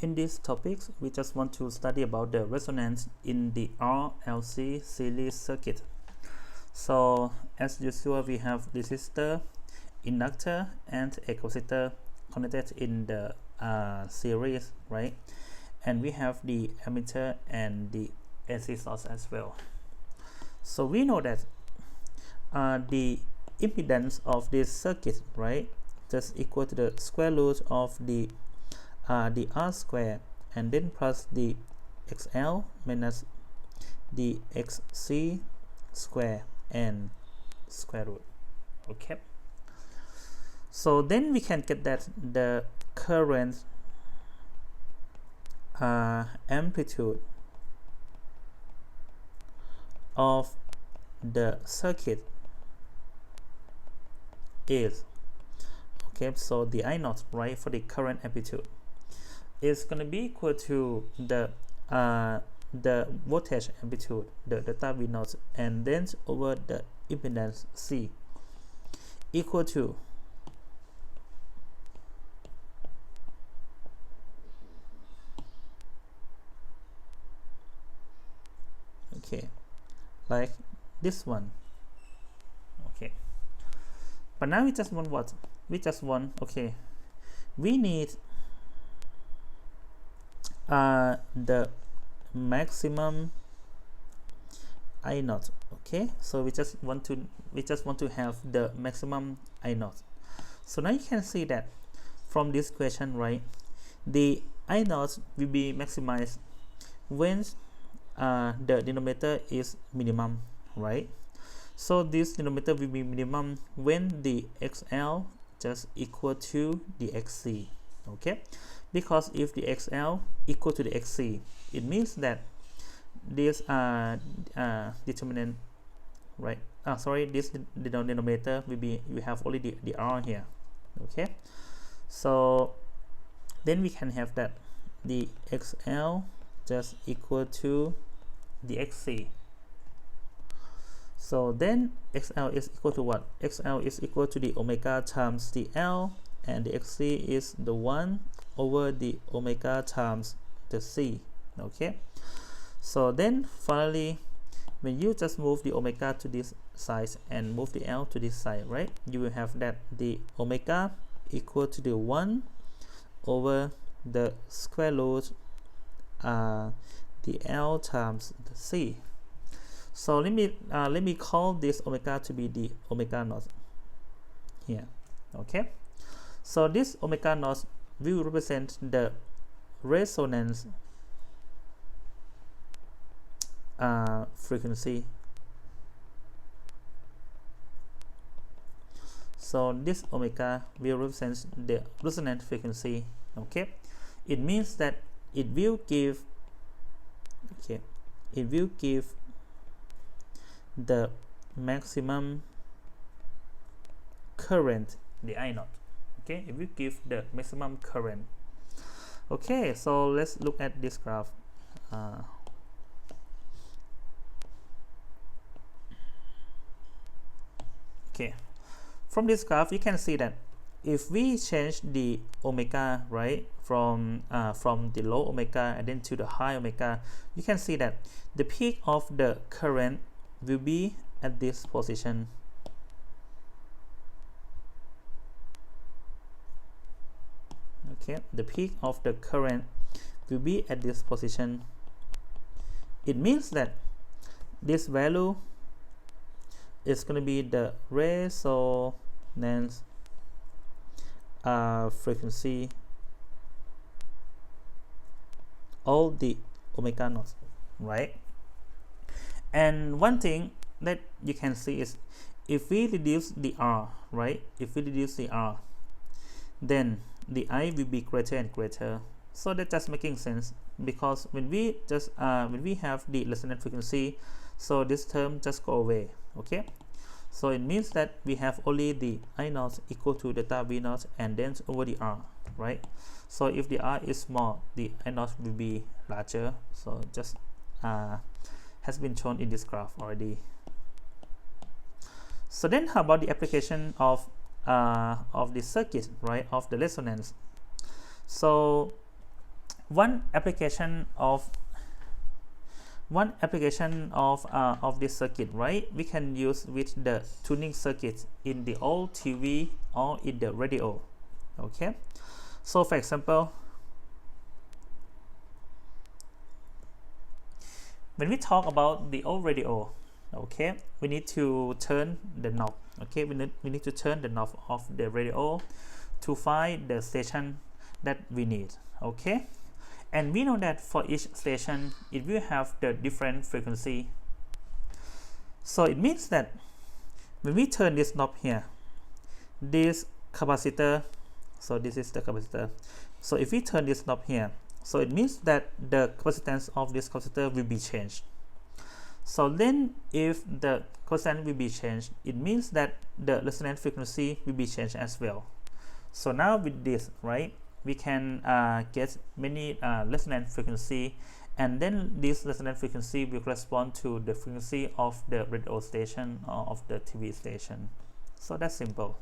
In this topic, we just want to study about the resonance in the RLC series circuit. So as usual, we have resistor, inductor, and a capacitor connected in the series, right? And we have the ammeter and the AC source as well. So we know that the impedance of this circuit, right, just equal to the square root of the R square and then plus the XL minus the XC square and square root. Okay, so then we can get that the current amplitude of the circuit is, okay, so the I naught, right, for the current amplitude is going to be equal to the voltage amplitude, the delta V naught, and then over the impedance C equal to okay, like this one. Okay, but now we just want what? We just want, okay, we need the maximum I naught. Okay, so we just want to have the maximum I naught. So now you can see that from this question, right, the I naught will be maximized when the denominator is minimum, right? So this denominator will be minimum when the XL just equal to the XC. Okay, because if the XL equal to the XC, it means that this determinant, right, this denominator will be, we have only the R here. Okay, so then we can have that the XL just equal to the XC. So then XL is equal to what? XL is equal to the omega times the L, and the XC is the 1 over the omega times the C. Okay, so then finally, when you just move the omega to this side and move the L to this side, right, you will have that the omega equal to the 1 over the square root the L times the C. So let me call this omega to be the omega naught here. Okay, so this omega naught will represent the resonance frequency. So this omega will represent the resonant frequency. Okay, it means that it will give, okay, it will give the maximum current, the I naught. Okay, it will give the maximum current. Okay, so let's look at this graph. Okay, from this graph you can see that if we change the omega, right, from the low omega and then to the high omega, you can see that the peak of the current will be at this position. Okay, the peak of the current will be at this position. It means that this value is going to be the resonance frequency of the omega naught, right? And one thing that you can see is if we reduce the R, right, if we reduce the R, then the I will be greater and greater. So that's just making sense, because when we just when we have the resonant frequency, so this term just go away. Okay, so it means that we have only the I naught equal to delta V naught and then over the R, right? So if the R is small, the I naught will be larger. So just has been shown in this graph already. So then how about the application of the circuit, right, of the resonance? So one application of this circuit, right? We can use with the tuning circuit in the old TV or in the radio. Okay, so for example, when we talk about the old radio, okay, we need to turn the knob. Okay, we need to turn the knob of the radio to find the station that we need. Okay, and we know that for each station it will have the different frequency. So it means that when we turn this knob here, this capacitor, so this is the capacitor, so if we turn this knob here, so it means that the capacitance of this capacitor will be changed. So then if the capacitance will be changed, it means that the resonant frequency will be changed as well. So now with this, right, we can get many resonant frequency, and then this resonant frequency will correspond to the frequency of the radio station or of the TV station. So that's simple.